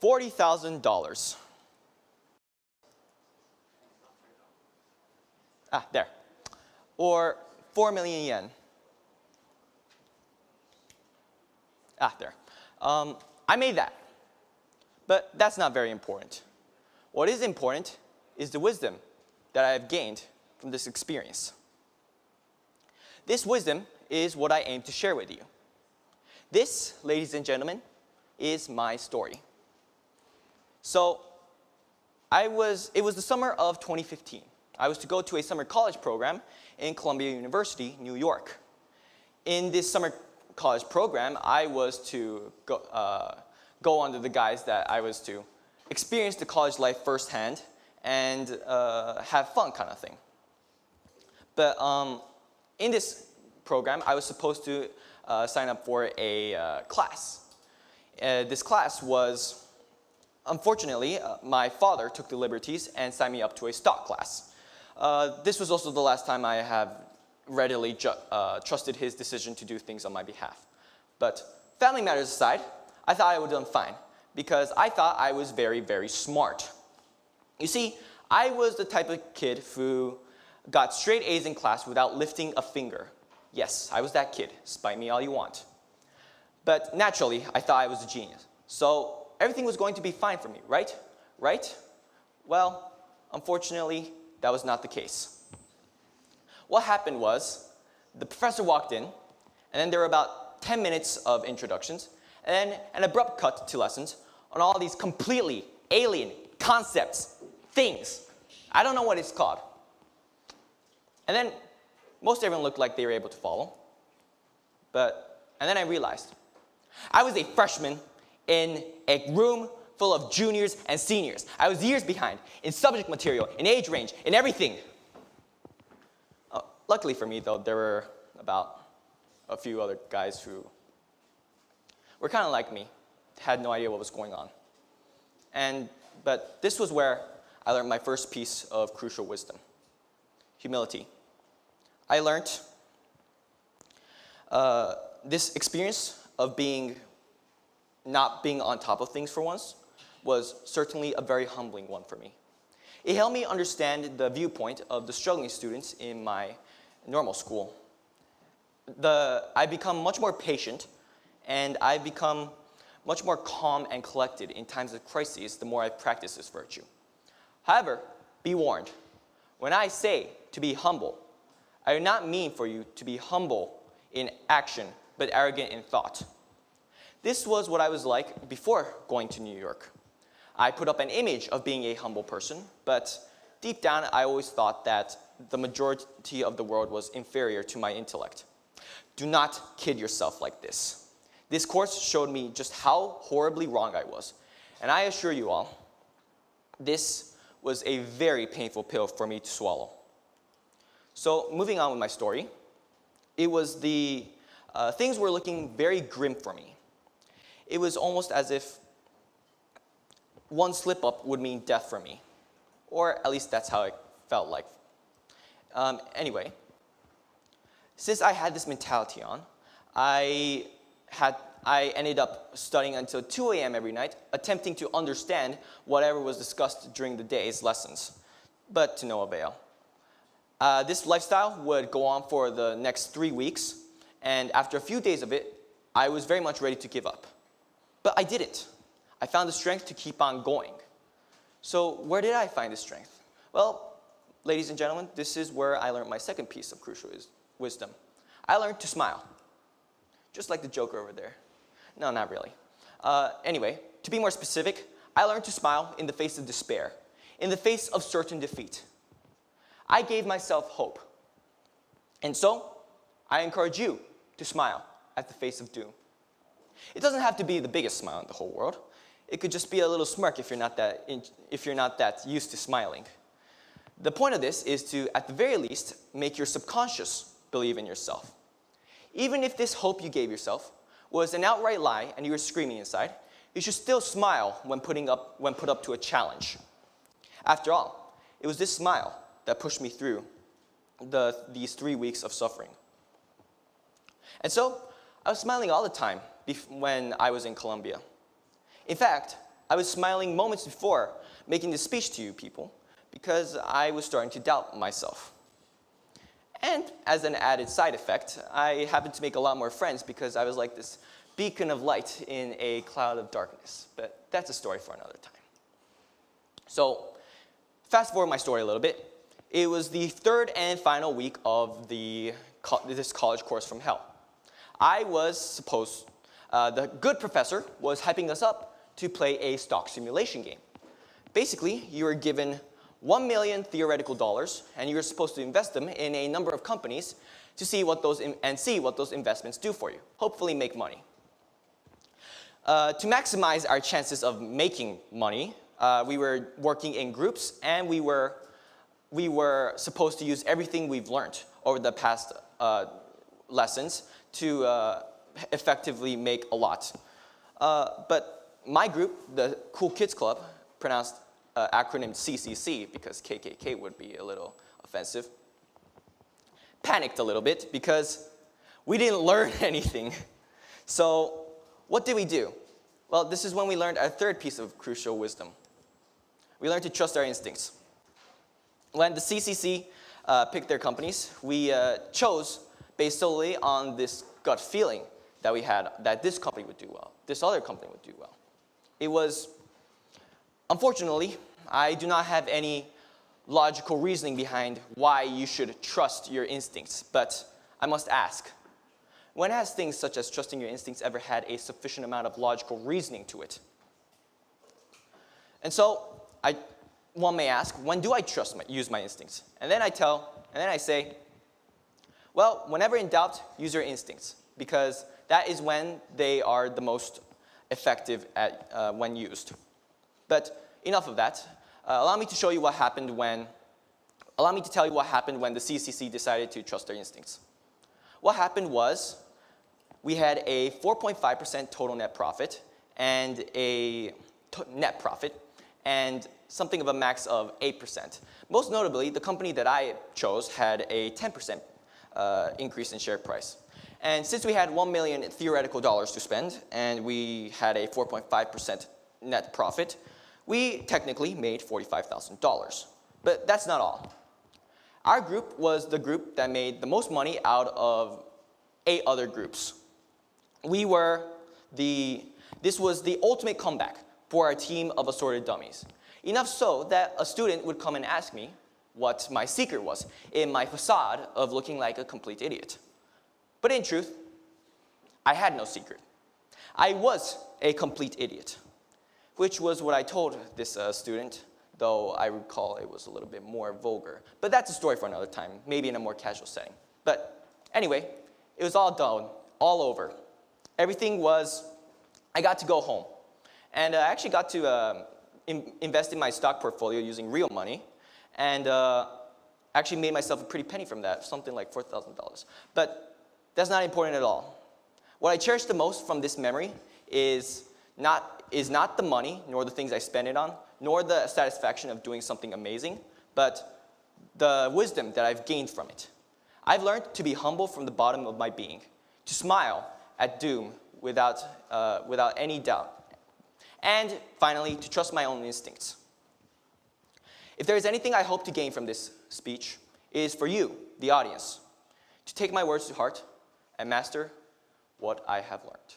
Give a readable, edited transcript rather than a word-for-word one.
$40,000. There. Or 4 million yen. There. I made that. But that's not very important. What is important is the wisdom that I have gained from this experience. This wisdom is what I aim to share with you. This, ladies and gentlemen, is my story. So, it was the summer of 2015. I was to go to a summer college program in Columbia University, New York. In this summer college program, I was to go under the guise that I was to experience the college life firsthand and have fun kind of thing. But in this program, I was supposed to sign up for a class. This class was, unfortunately, my father took the liberties and signed me up to a stock class. This was also the last time I have readily trusted his decision to do things on my behalf. But family matters aside, I thought I would have done fine because I thought I was very, very smart. You see, I was the type of kid who got straight A's in class without lifting a finger. Yes, I was that kid. Spite me all you want. But naturally, I thought I was a genius. So everything was going to be fine for me, right? Right? Well, unfortunately, that was not the case. What happened was, the professor walked in, and then there were about 10 minutes of introductions, and then an abrupt cut to lessons on all these completely alien concepts, things. I don't know what it's called. And then most everyone looked like they were able to follow. And then I realized, I was a freshman in a room full of juniors and seniors. I was years behind in subject material, in age range, in everything. Luckily for me, though, there were about a few other guys who were kind of like me, had no idea what was going on. But this was where I learned my first piece of crucial wisdom: humility. I learned this experience of not being on top of things for once was certainly a very humbling one for me. It helped me understand the viewpoint of the struggling students in my normal school. I've become much more patient, and I've become much more calm and collected in times of crises the more I practice this virtue. However, be warned, when I say to be humble, I do not mean for you to be humble in action, but arrogant in thought. This was what I was like before going to New York. I put up an image of being a humble person, but deep down I always thought that the majority of the world was inferior to my intellect. Do not kid yourself like this. This course showed me just how horribly wrong I was, and I assure you all, this was a very painful pill for me to swallow. So moving on with my story, it was things were looking very grim for me. It was almost as if one slip up would mean death for me, or at least that's how it felt like. Anyway, since I had this mentality on, I ended up studying until 2 a.m. every night, attempting to understand whatever was discussed during the day's lessons, but to no avail. This lifestyle would go on for the next 3 weeks, and after a few days of it, I was very much ready to give up. But I didn't. I found the strength to keep on going. So where did I find the strength? Well, ladies and gentlemen, this is where I learned my second piece of crucial wisdom. I learned to smile. Just like the Joker over there. No, not really. Anyway, to be more specific, I learned to smile in the face of despair, in the face of certain defeat. I gave myself hope. And so, I encourage you to smile at the face of doom. It doesn't have to be the biggest smile in the whole world. It could just be a little smirk if you're not that used to smiling. The point of this is to, at the very least, make your subconscious believe in yourself. Even if this hope you gave yourself was an outright lie and you were screaming inside, you should still smile when put up to a challenge. After all, it was this smile that pushed me through these 3 weeks of suffering. And so, I was smiling all the time when I was in Columbia. In fact, I was smiling moments before making this speech to you people because I was starting to doubt myself. And as an added side effect, I happened to make a lot more friends because I was like this beacon of light in a cloud of darkness. But that's a story for another time. So, fast forward my story a little bit. It was the third and final week of this college course from hell. I was supposed, the good professor was hyping us up to play a stock simulation game. Basically, you were given $1 million theoretical dollars, and you're supposed to invest them in a number of companies to see what those investments do for you. Hopefully make money. To maximize our chances of making money, we were working in groups, and we were supposed to use everything we've learned over the past lessons to effectively make a lot. But my group, the Cool Kids Club, pronounced acronym CCC because KKK would be a little offensive, panicked a little bit because we didn't learn anything. So what did we do? Well, this is when we learned our third piece of crucial wisdom. We learned to trust our instincts. When the CCC picked their companies, we chose based solely on this gut feeling that we had that this company would do well, this other company would do well. It was, unfortunately, I do not have any logical reasoning behind why you should trust your instincts, but I must ask, when has things such as trusting your instincts ever had a sufficient amount of logical reasoning to it? And so, one may ask, when do I use my instincts? And then I say, well, whenever in doubt, use your instincts, because that is when they are the most effective when used. But enough of that. Allow me to tell you what happened when the CCC decided to trust their instincts. What happened was, we had a 4.5% total net profit and and something of a max of 8%. Most notably, the company that I chose had a 10% increase in share price. And since we had $1 million theoretical dollars to spend, and we had a 4.5% net profit, we technically made $45,000. But that's not all. Our group was the group that made the most money out of 8 other groups. This was the ultimate comeback for our team of assorted dummies. Enough so that a student would come and ask me what my secret was in my facade of looking like a complete idiot. But in truth, I had no secret. I was a complete idiot, which was what I told this student, though I recall it was a little bit more vulgar. But that's a story for another time, maybe in a more casual setting. But anyway, it was all done, all over. I got to go home. And I actually got to invest in my stock portfolio using real money, and actually made myself a pretty penny from that, something like $4,000. But that's not important at all. What I cherish the most from this memory is not the money, nor the things I spend it on, nor the satisfaction of doing something amazing, but the wisdom that I've gained from it. I've learned to be humble from the bottom of my being, to smile at doom without any doubt, and finally, to trust my own instincts. If there is anything I hope to gain from this speech, it is for you, the audience, to take my words to heart and master what I have learned.